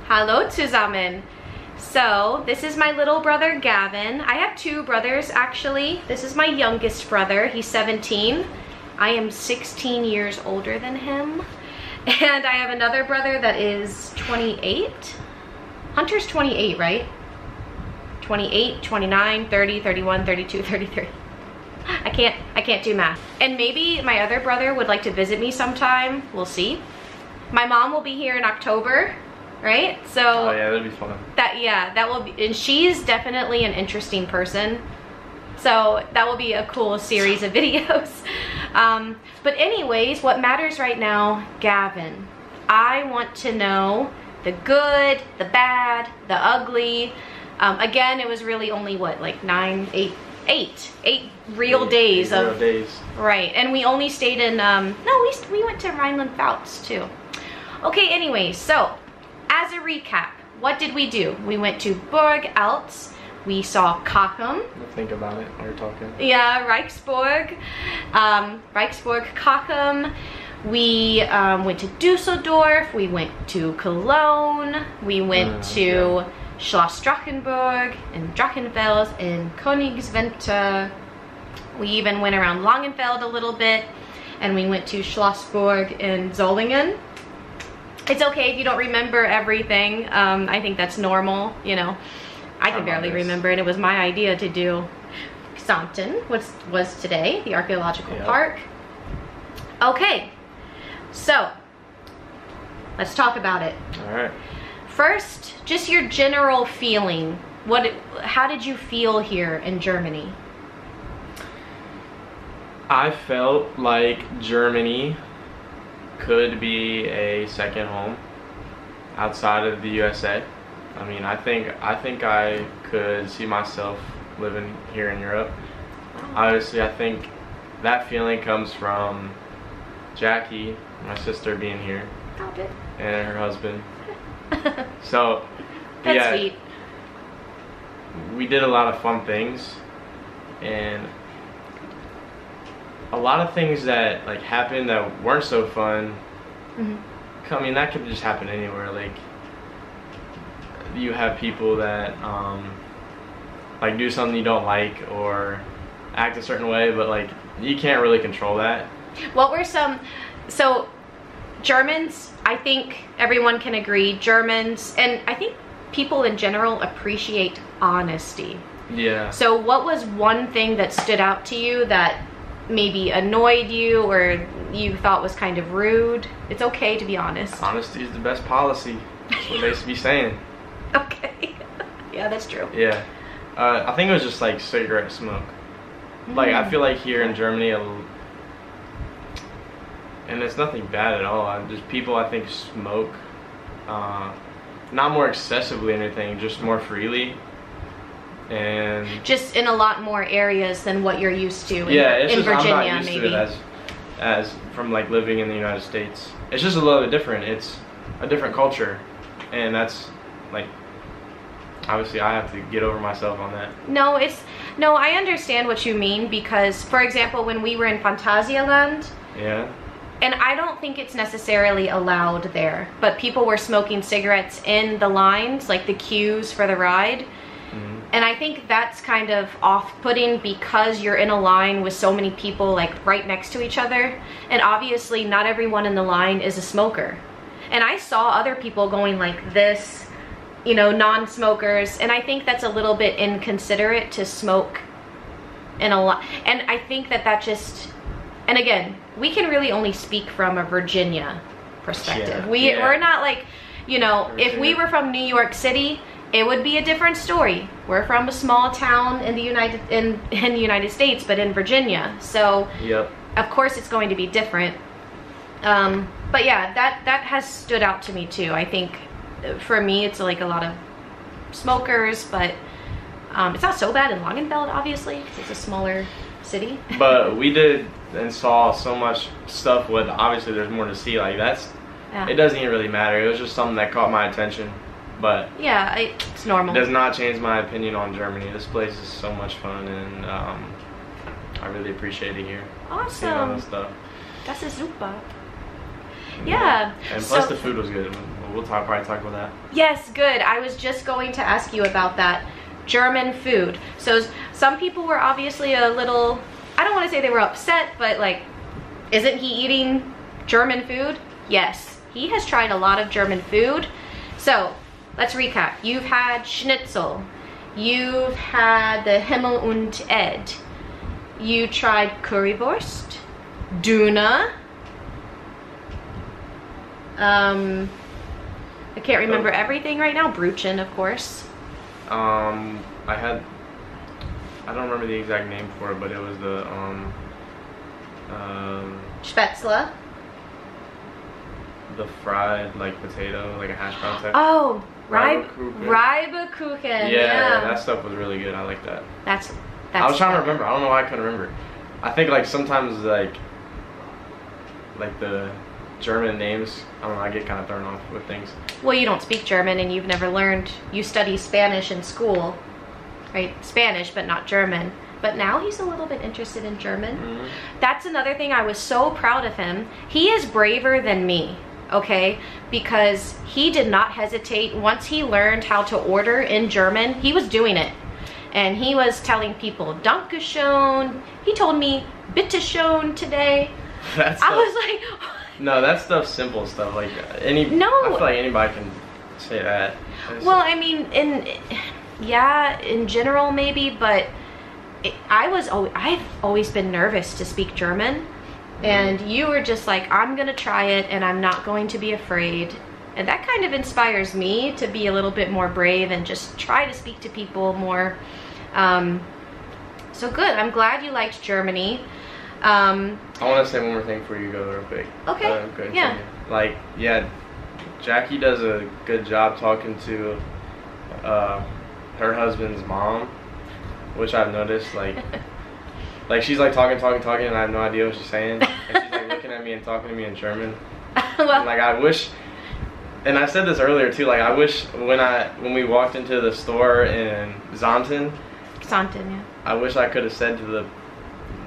Hallo, zusammen. So, this is my little brother, Gavin. I have two brothers, actually. This is my youngest brother. He's 17. I am 16 years older than him. And I have another brother that is 28. Hunter's 28, right? 28, 29, 30, 31, 32, 33. I can't do math. And maybe my other brother would like to visit me sometime. We'll see. My mom will be here in October, right? So oh yeah, that'd be fun. That will be, and she's definitely an interesting person. So that will be a cool series of videos. But anyways, what matters right now, Gavin, I want to know the good, the bad, the ugly. Again, it was really only what, like 8 real days of days. Right, and we only stayed in no, we went to Rhineland-Pfalz too. Okay, anyways, so as a recap, what did we do? We went to Burg Eltz. We saw Cochem. Think about it while you're talking. Yeah, Reichsburg, Cochem. We went to Dusseldorf. We went to Cologne. We went to Schloss Drachenburg and Drachenfels and Königswinter. We even went around Langenfeld a little bit, and we went to Schlossburg and Solingen. It's okay if you don't remember everything. I think that's normal, you know. I can barely remember it. It was my idea to do Xanten, which was today, the archaeological park. Okay, so let's talk about it. All right. First, just your general feeling. How did you feel here in Germany? I felt like Germany could be a second home outside of the USA. I mean, I think I could see myself living here in Europe. Obviously, I think that feeling comes from Jackie, my sister, being here, and her husband. So, that's yeah, sweet. We did a lot of fun things, and a lot of things that like happened that weren't so fun. I mean, that could just happen anywhere. Like, you have people that like do something you don't like or act a certain way, but like you can't really control that. What were some, so Germans, I think everyone can agree, Germans, and I think people in general appreciate honesty. Yeah. So what was one thing that stood out to you that maybe annoyed you or you thought was kind of rude? It's okay to be honest. Honesty is the best policy. That's what they used to be saying. Okay. Yeah, that's true. Yeah. I think it was just like cigarette smoke. Like, I feel like here in Germany, and it's nothing bad at all. Just people, I think, smoke not more excessively or anything, just more freely. And just in a lot more areas than what you're used to in Virginia, I'm not used maybe. to it as from like living in the United States. It's just a little bit different. It's a different culture, and that's like, obviously I have to get over myself on that. No, I understand what you mean, because for example, when we were in Phantasialand, yeah, and I don't think it's necessarily allowed there, but people were smoking cigarettes in the lines, like the queues for the ride. And I think that's kind of off-putting because you're in a line with so many people like right next to each other, and obviously not everyone in the line is a smoker. And I saw other people going like this, you know, non-smokers, and I think that's a little bit inconsiderate to smoke in a lot. And I think that just, and again, we can really only speak from a Virginia perspective. Yeah, we're not like, you know, Virginia. If we were from New York City, it would be a different story. We're from a small town in the United States, but in Virginia, so of course it's going to be different. But yeah, that has stood out to me too. I think for me, it's like a lot of smokers, but it's not so bad in Langenfeld, obviously, because it's a smaller city. But we did and saw so much stuff with, obviously there's more to see, like it doesn't even really matter. It was just something that caught my attention. But yeah, it's normal. It does not change my opinion on Germany. This place is so much fun, and I really appreciate it here. Awesome. Seeing all this stuff. Das ist super. Yeah. And plus the food was good. we'll probably talk about that. Yes, good. I was just going to ask you about that. German food. So some people were obviously a little, I don't want to say they were upset, but like, isn't he eating German food? Yes, he has tried a lot of German food. So let's recap. You've had schnitzel. You've had the Himmel und Ed. You tried currywurst, Duna. I can't remember everything right now. Brötchen, of course. I don't remember the exact name for it, but it was the Spätzle. the fried like potato, like a hash brown type. Oh, Reibekuchen. Reibekuchen. Yeah, that stuff was really good. I like that. That's I was trying to remember. I don't know why I couldn't remember. I think like sometimes like the German names, I don't know, I get kind of thrown off with things. Well, you don't speak German and you've never learned. You study Spanish in school, right? Spanish, but not German. But now he's a little bit interested in German. Mm-hmm. That's another thing. I was so proud of him. He is braver than me, okay? Because he did not hesitate. Once he learned how to order in German, he was doing it. And he was telling people, Danke schön. He told me, Bitte schön today. I was like... No, that stuff's simple stuff. Like, I feel like anybody can say that. Well, I mean, in general maybe, but I've always been nervous to speak German. And you were just like, I'm gonna try it and I'm not going to be afraid. And that kind of inspires me to be a little bit more brave and just try to speak to people more. So good, I'm glad you liked Germany. I want to say one more thing before you go real quick. Okay, yeah. Like, yeah, Jackie does a good job talking to her husband's mom, which I've noticed, like she's like talking and I have no idea what she's saying. And she's like looking at me and talking to me in German. Well, and, like, I wish, and I said this earlier too, like I wish when we walked into the store in Xanten, yeah. I wish I could have said to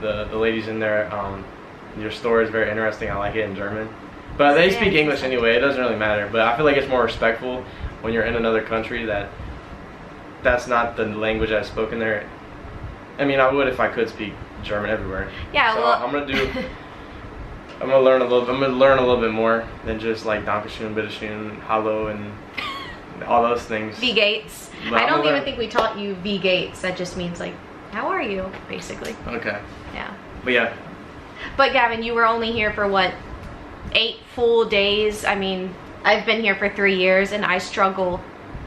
the ladies in there, your store is very interesting, I like it in German. But they speak English anyway, it doesn't really matter. But I feel like it's more respectful when you're in another country that's not the language that's spoken there. I mean, I would if I could speak German everywhere. Yeah, so well, I'm gonna learn a little bit more than just like Danke schön, Bitte schön, Hallo, and all those things. V Gates. I don't even think we taught you V Gates. That just means like, how are you, basically. Okay. Yeah. But yeah. But Gavin, you were only here for what, 8 full days? I mean, I've been here for 3 years and I struggle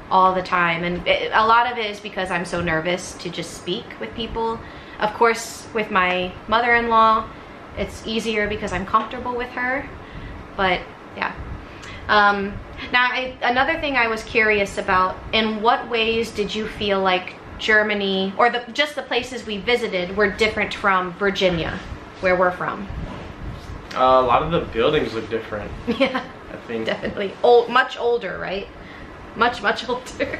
all the time. And a lot of it is because I'm so nervous to just speak with people. Of course, with my mother-in-law, it's easier because I'm comfortable with her. But yeah. Now, another thing I was curious about, in what ways did you feel like Germany, or just the places we visited, were different from Virginia, where we're from? A lot of the buildings look different. Yeah, I think. Definitely. Much older, right? Much older.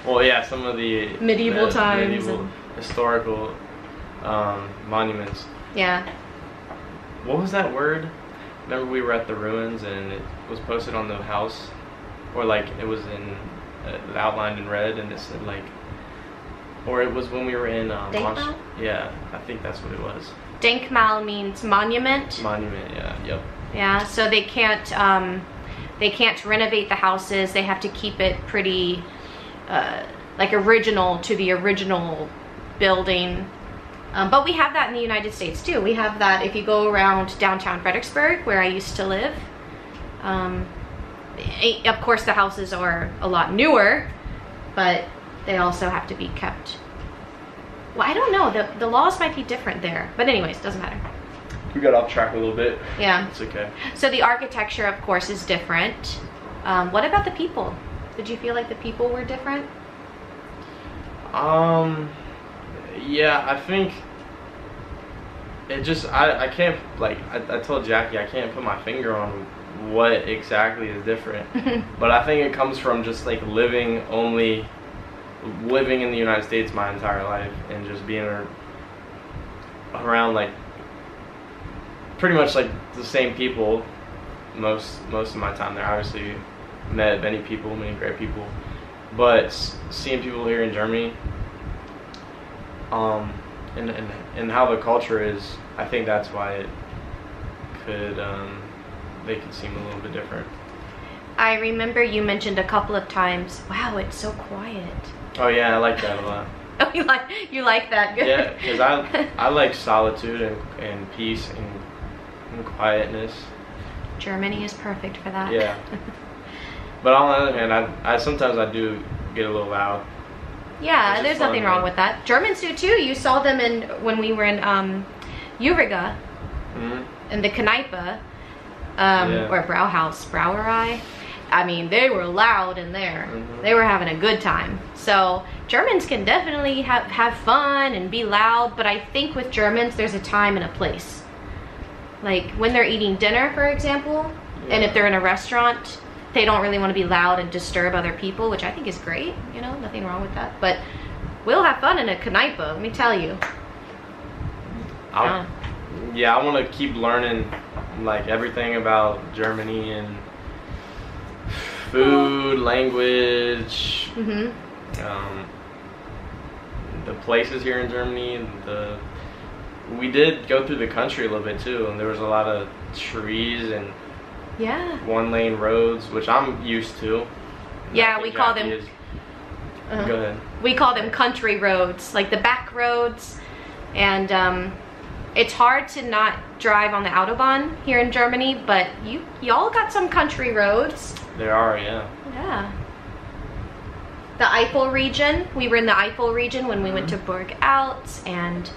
Well, yeah, some of the medieval times. Medieval historical monuments. Yeah. What was that word? Remember we were at the ruins and it was posted on the house, or like it was outlined in red, and it said like, or it was when we were in Denkmal? Yeah, I think that's what it was. Denkmal means monument. Monument, yeah, yep. Yeah, so they can't renovate the houses. They have to keep it pretty like original to the original building. But we have that in the United States too. We have that if you go around downtown Fredericksburg, where I used to live. Of course, the houses are a lot newer, but they also have to be kept. Well, I don't know. The laws might be different there. But anyways, doesn't matter. We got off track a little bit. Yeah. It's okay. So the architecture, of course, is different. What about the people? Did you feel like the people were different? Yeah, I think it just, I can't, like, I told Jackie I can't put my finger on what exactly is different. But I think it comes from just like living in the United States my entire life and just being around like pretty much like the same people most of my time there. Obviously met many people, many great people. But seeing people here in Germany, and how the culture is, I think that's why it could they could seem a little bit different. I remember you mentioned a couple of times, wow, it's so quiet. Oh yeah, I like that a lot. Oh, you like that? Good. Yeah, because I like solitude and peace and quietness. Germany is perfect for that. Yeah. But on the other hand, I sometimes I do get a little loud. Yeah, there's nothing wrong with that. Germans do too. You saw them when we were in Uriga, in the Kneipe, or Brauhaus, Brauerei. I mean, they were loud in there. They were having a good time. So Germans can definitely have fun and be loud, but I think with Germans, there's a time and a place. Like when they're eating dinner, for example, and if they're in a restaurant, they don't really want to be loud and disturb other people, which I think is great. You know, nothing wrong with that. But we'll have fun in a Kneipe, let me tell you. Yeah, I want to keep learning like everything about Germany and food, language, the places here in Germany. We did go through the country a little bit too, and there was a lot of trees and one-lane roads, which I'm used to. Yeah, we call them. Go ahead. We call them country roads, like the back roads, and it's hard to not drive on the Autobahn here in Germany, but y'all got some country roads. There are, yeah. Yeah. The Eifel region. We were in the Eifel region when we went to Burg Alt and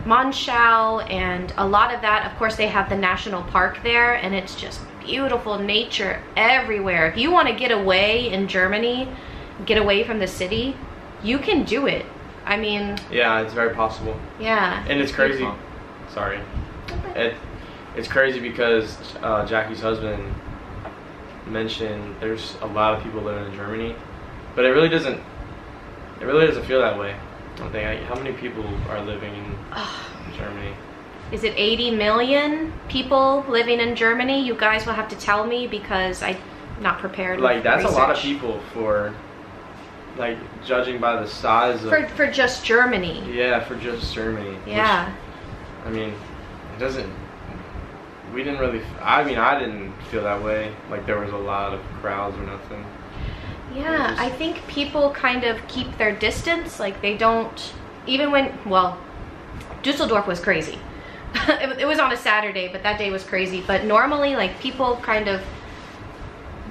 Monschau, and a lot of that, of course, they have the national park there, and it's just beautiful nature everywhere. If you want to get away in Germany, get away from the city, you can do it. I mean, yeah, it's very possible. Yeah. And it's crazy. Sorry. It's crazy because Jackie's husband mentioned there's a lot of people living in Germany, but it really doesn't feel that way. I don't think. How many people are living in Germany? Is it 80 million people living in Germany? You guys will have to tell me because I'm not prepared. Like that's research. A lot of people for, like, judging by the size of for just Germany. Yeah, for just Germany. Yeah. Which, I mean, it doesn't. We didn't really. I mean, I didn't feel that way. Like there was a lot of crowds or nothing. Yeah, I think people kind of keep their distance. Like they don't, even when, well, Dusseldorf was crazy. It was on a Saturday, but that day was crazy. But normally, like, people kind of,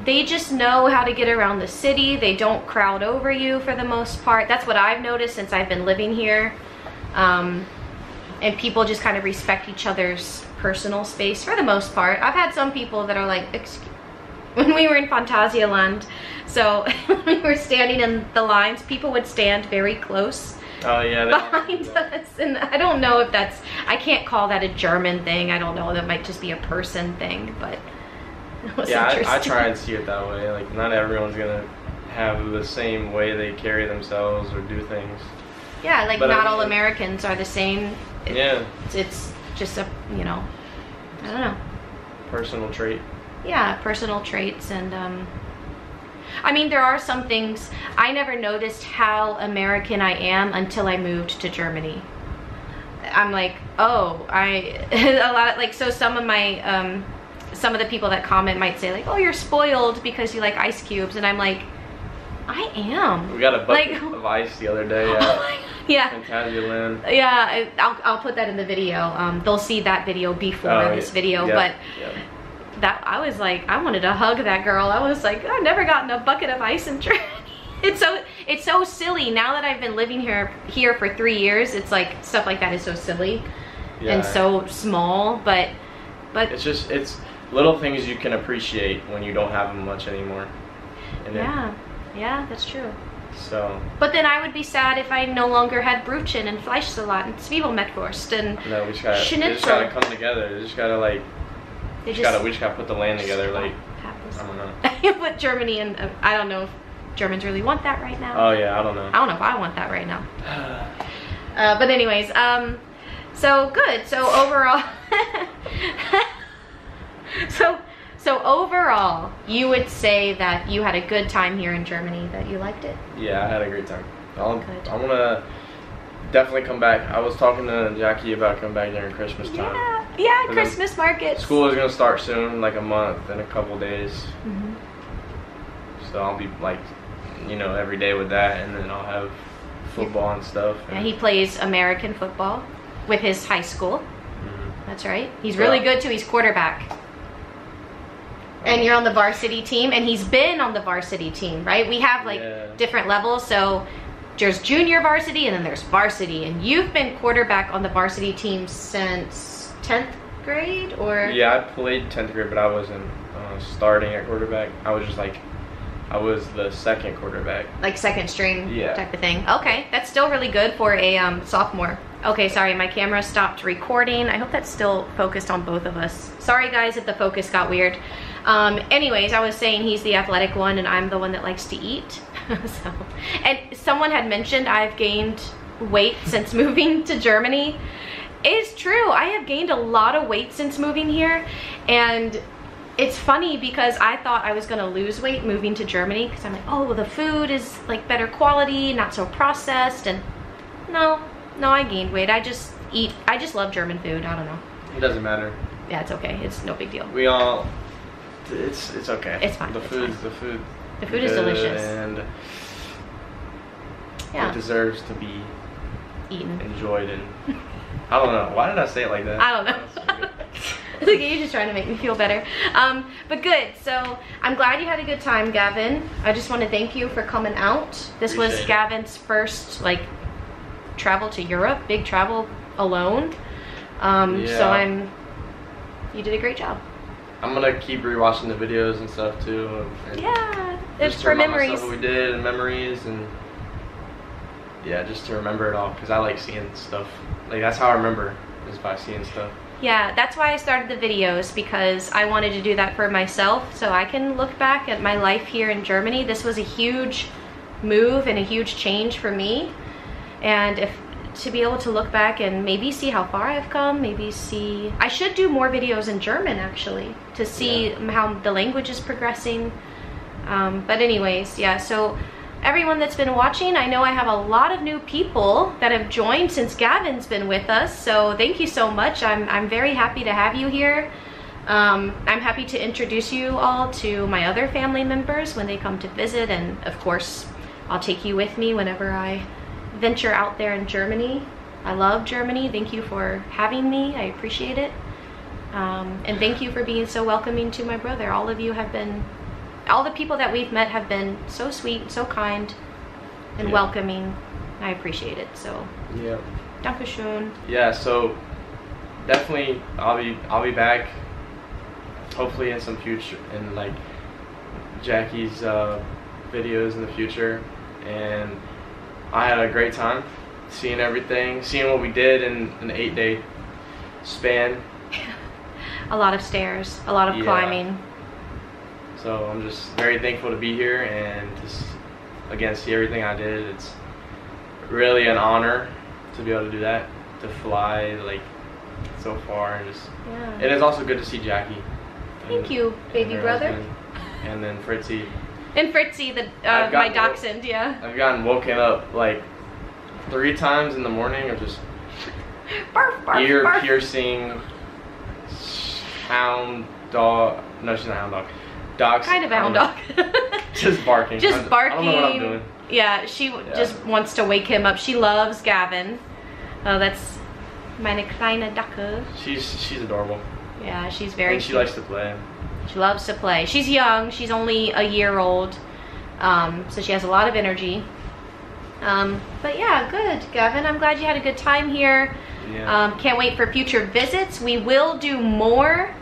they just know how to get around the city. They don't crowd over you for the most part. That's what I've noticed since I've been living here. And people just kind of respect each other's personal space for the most part. I've had some people that are like, when we were in Phantasialand, so when we were standing in the lines, people would stand very close behind us, and I don't know if that's, I can't call that a German thing. I don't know, that might just be a person thing, but it was interesting. I try and see it that way. Like not everyone's gonna have the same way they carry themselves or do things. Yeah, like not all Americans are the same. It's just a, you know, I don't know. Personal trait. Yeah, personal traits. And I mean, there are some things, I never noticed how American I am until I moved to Germany. I'm like, oh, a lot of, like, so some of my, some of the people that comment might say like, oh, you're spoiled because you like ice cubes. And I'm like, I am. We got a bucket of ice the other day. Yeah. Phantasialand. Yeah, I'll put that in the video. They'll see that video before this video, but that, I was like, I wanted to hug that girl. I was like, I've never gotten a bucket of ice in Germany. It's so silly. Now that I've been living here for 3 years, it's like stuff like that is so silly and so small, but it's little things you can appreciate when you don't have them much anymore. And yeah, that's true. So. But then I would be sad if I no longer had Brötchen and Fleischsalat and Zwiebelmettwurst and no, we just gotta come together. We just gotta put the land together. Like, I don't know. Put Germany in. I don't know if Germans really want that right now. Oh yeah, I don't know. I don't know if I want that right now. But anyways, so good. So overall, so So overall, you would say that you had a good time here in Germany, that you liked it? Yeah, I had a great time. I want Good. to definitely come back. I was talking to Jackie about coming back during Christmas time. Yeah, Christmas markets. School is gonna start soon, like a month in a couple days. Mhm. So I'll be like, you know, every day with that, and then I'll have football and stuff. Yeah, he plays American football with his high school. That's right. He's really good too. He's quarterback. And you're on the varsity team, and he's been on the varsity team, right? We have like different levels. So there's junior varsity and then there's varsity, and you've been quarterback on the varsity team since 10th grade, or? Yeah, I played 10th grade, but I wasn't starting at quarterback. I was just like, I was the second quarterback. Like second string type of thing. Okay, that's still really good for a sophomore. Okay, sorry, my camera stopped recording. I hope that's still focused on both of us. Sorry guys if the focus got weird. Anyways, I was saying he's the athletic one and I'm the one that likes to eat. So, and someone had mentioned I've gained weight since moving to Germany. It's true, I have gained a lot of weight since moving here, and it's funny because I thought I was gonna lose weight moving to Germany because I'm like, oh, well, the food is like better quality, not so processed, and no, I gained weight. I just love German food. I don't know. It doesn't matter. Yeah, it's okay. It's no big deal. It's okay. It's fine. The food is delicious. And it deserves to be eaten, enjoyed, and I don't know. Why did I say it like that? I don't know. Look, you're just trying to make me feel better. But good. So I'm glad you had a good time, Gavin. I just want to thank you for coming out. This was Gavin's first like travel to Europe, big travel alone. So you did a great job. I'm gonna keep rewatching the videos and stuff too. And it's for memories. What we did and memories, and just to remember it all, because I like seeing stuff. Like that's how I remember, is by seeing stuff. Yeah, that's why I started the videos, because I wanted to do that for myself so I can look back at my life here in Germany. This was a huge move and a huge change for me, and to be able to look back and maybe see how far I've come, I should do more videos in German actually, to see how the language is progressing. But anyways, so everyone that's been watching, I know I have a lot of new people that have joined since Gavin's been with us, so thank you so much. I'm very happy to have you here. I'm happy to introduce you all to my other family members when they come to visit, and of course I'll take you with me whenever I venture out there in Germany. I love Germany. Thank you for having me. I appreciate it. And thank you for being so welcoming to my brother. All the people that we've met have been so sweet, so kind, and welcoming. I appreciate it. So Dankeschön. Yeah, so definitely I'll be back, hopefully in some future, in like Jackie's videos in the future. And I had a great time seeing everything, seeing what we did in an 8-day span. A lot of stairs, a lot of climbing. So I'm just very thankful to be here and just again see everything I did. It's really an honor to be able to do that, to fly like so far, and just it is also good to see Jackie. Thank you, baby brother. Husband, and then Fritzy. And Fritzy, my dachshund, I've gotten woken up like 3 times in the morning of just barf, barf, ear barf. piercing hound dog. No, she's not a hound dog. Dog's kind of a hound dog. Just barking. Just barking. I don't know what I'm doing. Yeah, she just wants to wake him up. She loves Gavin. Oh, that's meine kleine Dacke. She's adorable. Yeah, she's very and she likes to play. She loves to play. She's young. She's only a year old. So she has a lot of energy. But yeah, good, Gavin. I'm glad you had a good time here. Yeah. Can't wait for future visits. We will do more.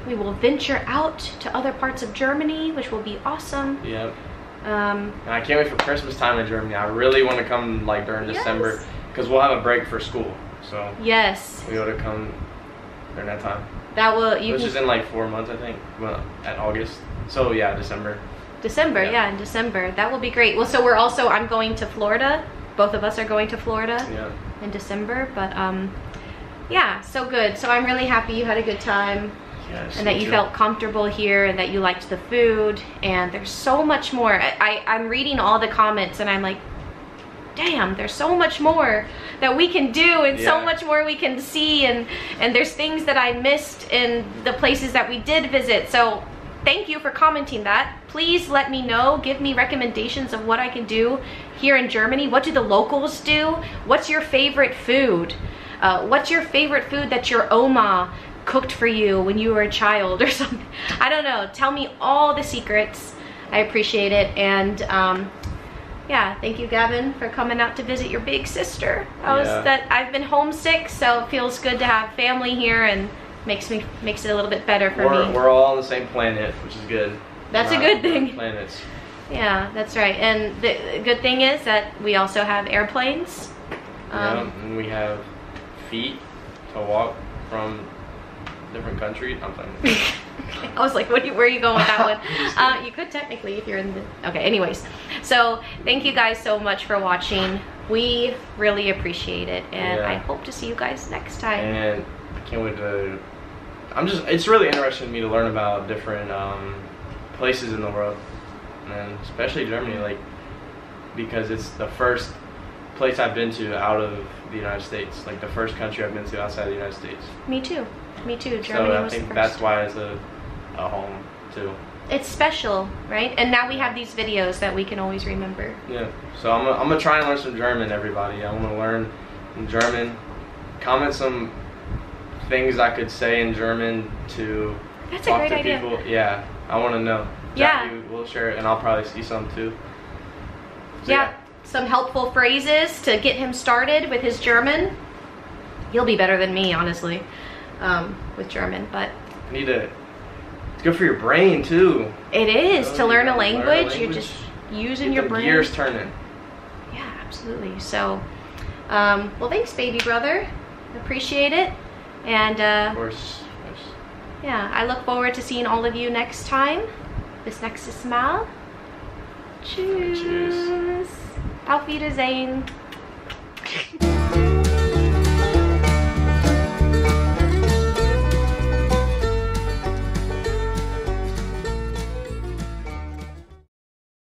We will venture out to other parts of Germany, which will be awesome. Yep. And I can't wait for Christmas time in Germany. I really want to come like during December, because we'll have a break for school. So we ought to come during that time. Which is in like 4 months, I think. Well, at August. So yeah, December. In December. That will be great. Well, so I'm going to Florida. Both of us are going to Florida in December. But yeah, so good. So I'm really happy you had a good time. Yes, and that you felt comfortable here and that you liked the food. And there's so much more. I'm reading all the comments and I'm like, damn, there's so much more that we can do and so much more we can see, and there's things that I missed in the places that we did visit. So thank you for commenting that. Please let me know, give me recommendations of what I can do here in Germany. What do the locals do? What's your favorite food? What's your favorite food that your Oma cooked for you when you were a child or something? I don't know. Tell me all the secrets. I appreciate it. And yeah, thank you, Gavin, for coming out to visit your big sister. I've been homesick, so it feels good to have family here, and makes it a little bit better for me. We're all on the same planet, which is good. That's a good thing. Planets. Yeah, that's right. And the good thing is that we also have airplanes. And we have feet to walk from different countries. I'm playing. I was like, where are you going with that one? You could technically if you're in the... Okay, anyways. So, thank you guys so much for watching. We really appreciate it. And I hope to see you guys next time. And I can't wait to... it's really interesting to me to learn about different places in the world. And especially Germany, like, because it's the first place I've been to out of the United States. Like, the first country I've been to outside the United States. Me too. Me too. Germany so I was think the first. that's why it's a home too. It's special, right? And now we have these videos that we can always remember. Yeah. So I'm gonna try and learn some German, everybody. I want to learn German. Comment some things I could say in German to talk to people. Yeah, I want to know. Jackie will share it, and I'll probably see some too. So, yeah. Some helpful phrases to get him started with his German. He'll be better than me, honestly, with German. But it's good for your brain too. It is to learn a language. You're just using your brain. Gears turning. Yeah, absolutely. So, well, thanks, baby brother. Appreciate it. And of course. Yeah, I look forward to seeing all of you next time. Bis nächstes Mal. Tschüss. Auf Wiedersehen.